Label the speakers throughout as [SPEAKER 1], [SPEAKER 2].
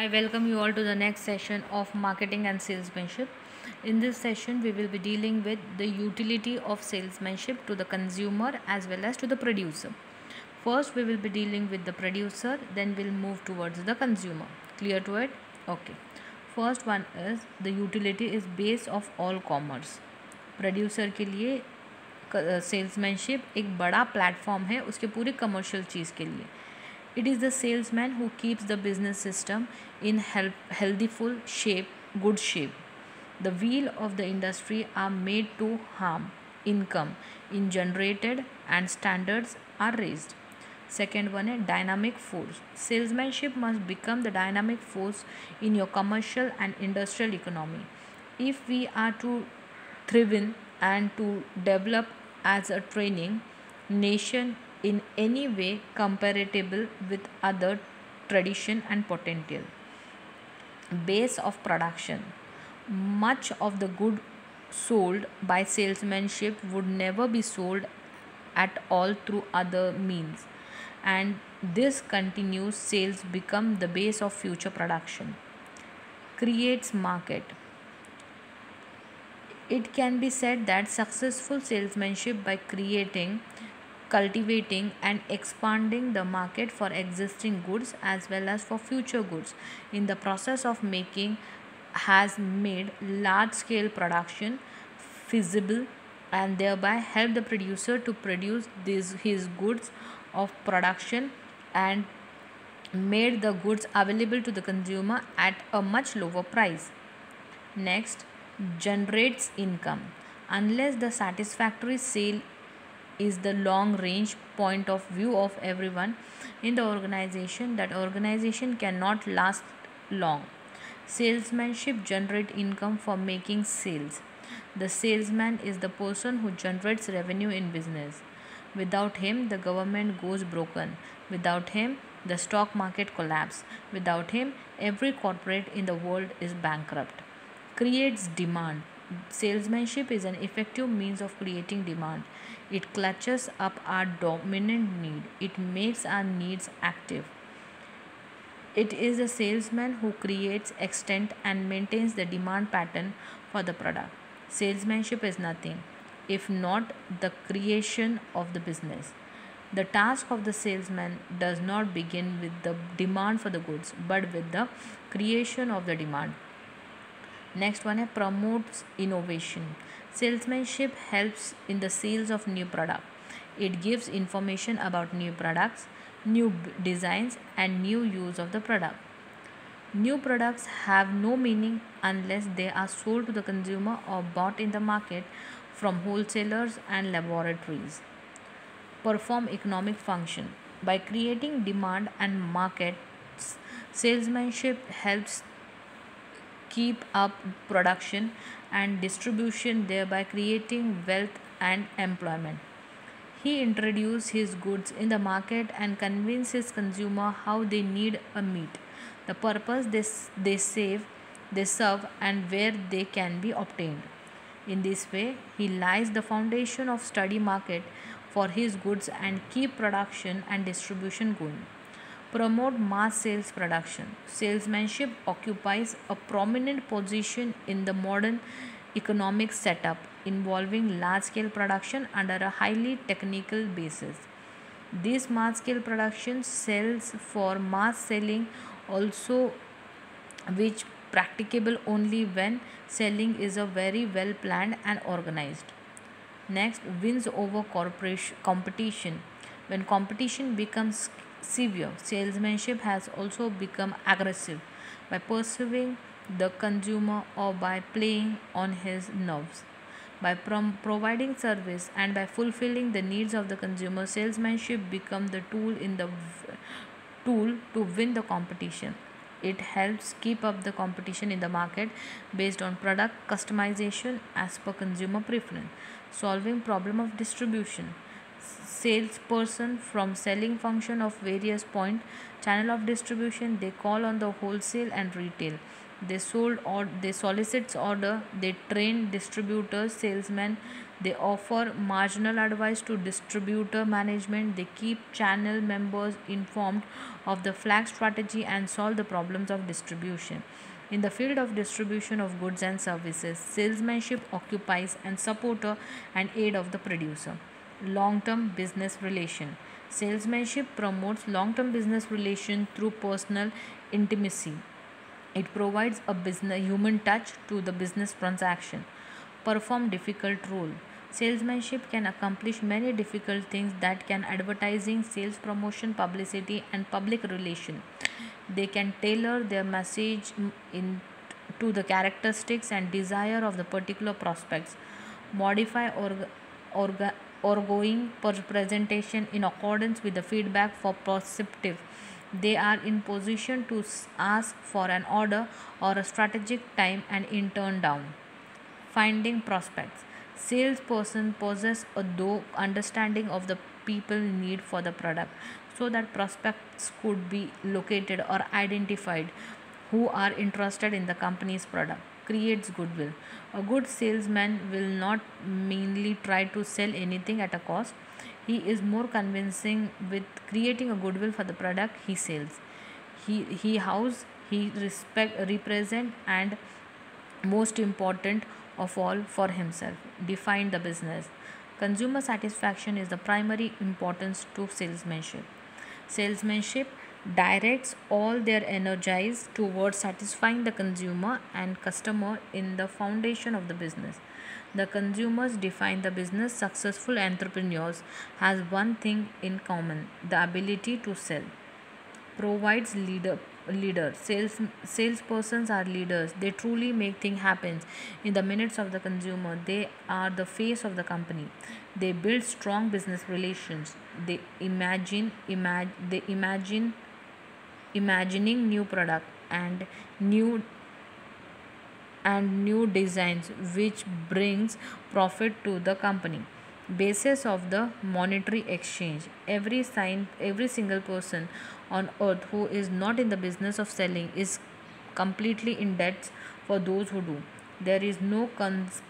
[SPEAKER 1] I welcome you all to the next session of marketing and salesmanship. In this session, we will be dealing with the utility of salesmanship to the consumer as well as to the producer. First, we will be dealing with the producer, then we'll move towards the consumer. Clear to it? Okay. First one is the utility is base of all commerce. Producer के लिए salesmanship एक बड़ा platform है उसके पूरी commercial चीज़ के लिए. It is the salesman who keeps the business system in healthful shape, good shape. The wheel of the industry are made to harm, income in generated and standards are raised. Second one is dynamic force. Salesmanship must become the dynamic force in your commercial and industrial economy. If we are to thrive in and to develop as a training nation in any way comparable with other tradition and potential. Base of production. Much of the good sold by salesmanship would never be sold at all through other means, and this continuous sales become the base of future production. Creates market. It can be said that successful salesmanship by cultivating and expanding the market for existing goods as well as for future goods in the process of making has made large scale production feasible and thereby help the producer to produce his goods of production and made the goods available to the consumer at a much lower price. Next, generates income. Unless the satisfactory sale is the long range point of view of everyone in the organization, that organization cannot last long. Salesmanship generate income for making sales. The salesman is the person who generates revenue in business. Without him, the government goes broken. Without him, the stock market collapses. Without him, every corporate in the world is bankrupt. Creates demand. Salesmanship is an effective means of creating demand. It clutches up our dominant need. It makes our needs active. It is the salesman who creates, extends, and maintains the demand pattern for the product. Salesmanship is nothing if not the creation of the business. The task of the salesman does not begin with the demand for the goods but with the creation of the demand. Next one is promotes innovation. Salesmanship helps in the sales of new product. It gives information about new products, new designs and new use of the product. New products have no meaning unless they are sold to the consumer or bought in the market from wholesalers and laboratories. Perform economic function. By creating demand and markets, salesmanship helps keep up production and distribution, thereby creating wealth and employment. He introduces his goods in the market and convinces consumer how they need a meat, the purpose they serve and where they can be obtained. In this way, he lays the foundation of steady market for his goods and keep production and distribution going. Promote mass sales production. Salesmanship occupies a prominent position in the modern economic setup involving large scale production under a highly technical basis. This mass scale production sells for mass selling also, which practicable only when selling is a very well planned and organized. Next, wins over competition. When competition becomes severe, salesmanship has also become aggressive by pursuing the consumer or by playing on his nerves. By providing service and by fulfilling the needs of the consumer, salesmanship becomes the tool to win the competition. It helps keep up the competition in the market based on product customization as per consumer preference. Solving problem of distribution. Salesperson from selling function of various point channel of distribution, they call on the wholesale and retail. They solicit order, they train distributors, salesmen, They offer marginal advice to distributor management. They keep channel members informed of the flag strategy and solve the problems of distribution. In the field of distribution of goods and services, salesmanship occupies and supporter and aid of the producer. Long-term business relation. Salesmanship promotes long-term business relation through personal intimacy. It provides a business human touch to the business transaction. Perform difficult role. Salesmanship can accomplish many difficult things that can advertising, sales promotion, publicity and public relation. They can tailor their message in to the characteristics and desire of the particular prospects. Modify orga, ongoing presentation in accordance with the feedback for perceptive. They are in position to ask for an order or a strategic time and in turn down. Finding prospects. Salesperson possess a thorough understanding of the people need for the product so that prospects could be located or identified who are interested in the company's product. Creates goodwill. A good salesman will not mainly try to sell anything at a cost. He is more convincing with creating a goodwill for the product he sells. He house he respect represent and most important of all for himself. Define the business. Consumer satisfaction is the primary importance to salesmanship. Salesmanship directs all their energies towards satisfying the consumer and customer in the foundation of the business. The consumers define the business. Successful entrepreneurs has one thing in common: the ability to sell. Provides leader. Salespersons are leaders. They truly make things happen in the minutes of the consumer. They are the face of the company. They build strong business relations. They imagine imagining new product new new designs which brings profit to the company. Basis of the monetary exchange. Every single person on earth who is not in the business of selling is completely in debt for those who do. There is no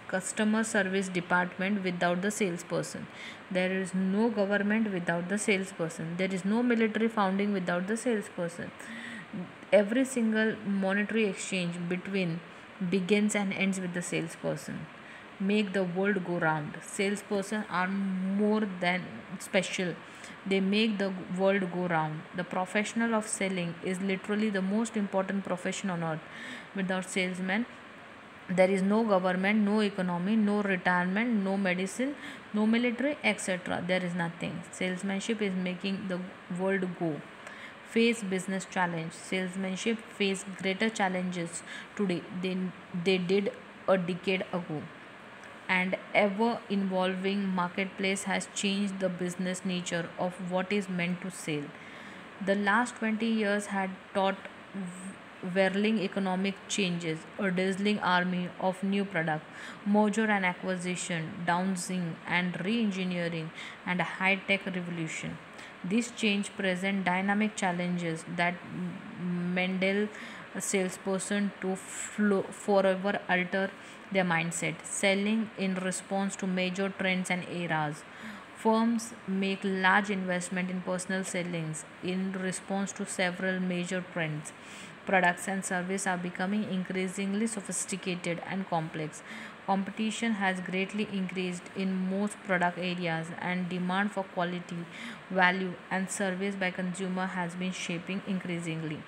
[SPEAKER 1] customer service department without the salesperson. There is no government without the salesperson. There is no military founding without the salesperson. Every single monetary exchange between begins and ends with the salesperson. Make the world go round. Salesperson are more than special. They make the world go round. The professional of selling is literally the most important profession on earth. Without salesmen, there is no government, no economy, no retirement, no medicine, no military, etc. There is nothing. Salesmanship is making the world go. Face business challenge. Salesmanship face greater challenges today than they did a decade ago. And ever evolving marketplace has changed the business nature of what is meant to sell. The last 20 years had taught whirling economic changes, a dazzling army of new products, merger and acquisition, downsizing and re-engineering, and a high-tech revolution. This change present dynamic challenges that Mendel a salesperson to forever alter their mindset, selling in response to major trends and eras. Firms make large investment in personal sellings in response to several major trends. Products and services are becoming increasingly sophisticated and complex. Competition has greatly increased in most product areas and demand for quality, value and service by consumer has been shaping increasingly.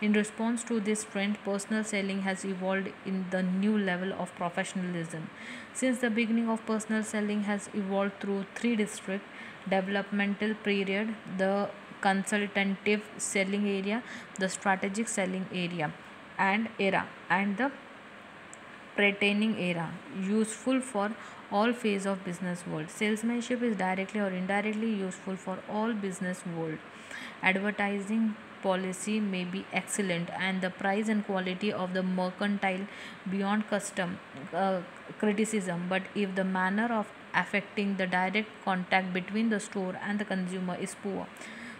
[SPEAKER 1] In response to this trend, personal selling has evolved in the new level of professionalism. Since the beginning of personal selling has evolved through three distinct developmental period: the consultative selling area, the strategic selling area and the pretending era, useful for all phase of business world. Salesmanship is directly or indirectly useful for all business world. Advertising policy may be excellent and the price and quality of the mercantile beyond custom criticism, but if the manner of affecting the direct contact between the store and the consumer is poor,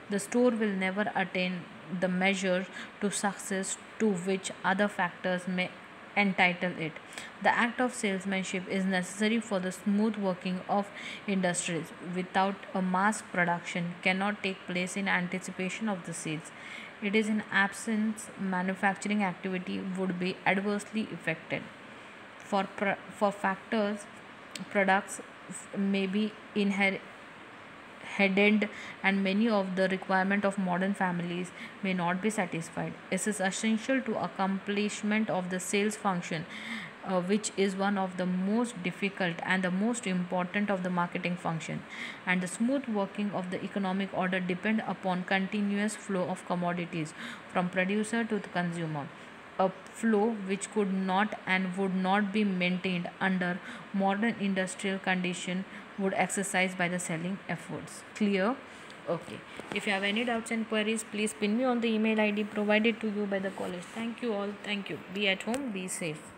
[SPEAKER 1] the store will never attain the measure to success to which other factors may entitle it. The act of salesmanship is necessary for the smooth working of industries. Without a mass production cannot take place in anticipation of the sales. It is in absence manufacturing activity would be adversely affected. For factors, products may be headed and many of the requirement of modern families may not be satisfied. It is essential to accomplishment of the sales function, which is one of the most difficult and the most important of the marketing function, and the smooth working of the economic order depend upon continuous flow of commodities from producer to the consumer, a flow which could not and would not be maintained under modern industrial condition would exercise by the selling efforts. Clear? Okay. If you have any doubts and queries, please pin me on the email ID provided to you by the college. Thank you all. Thank you. Be at home. Be safe.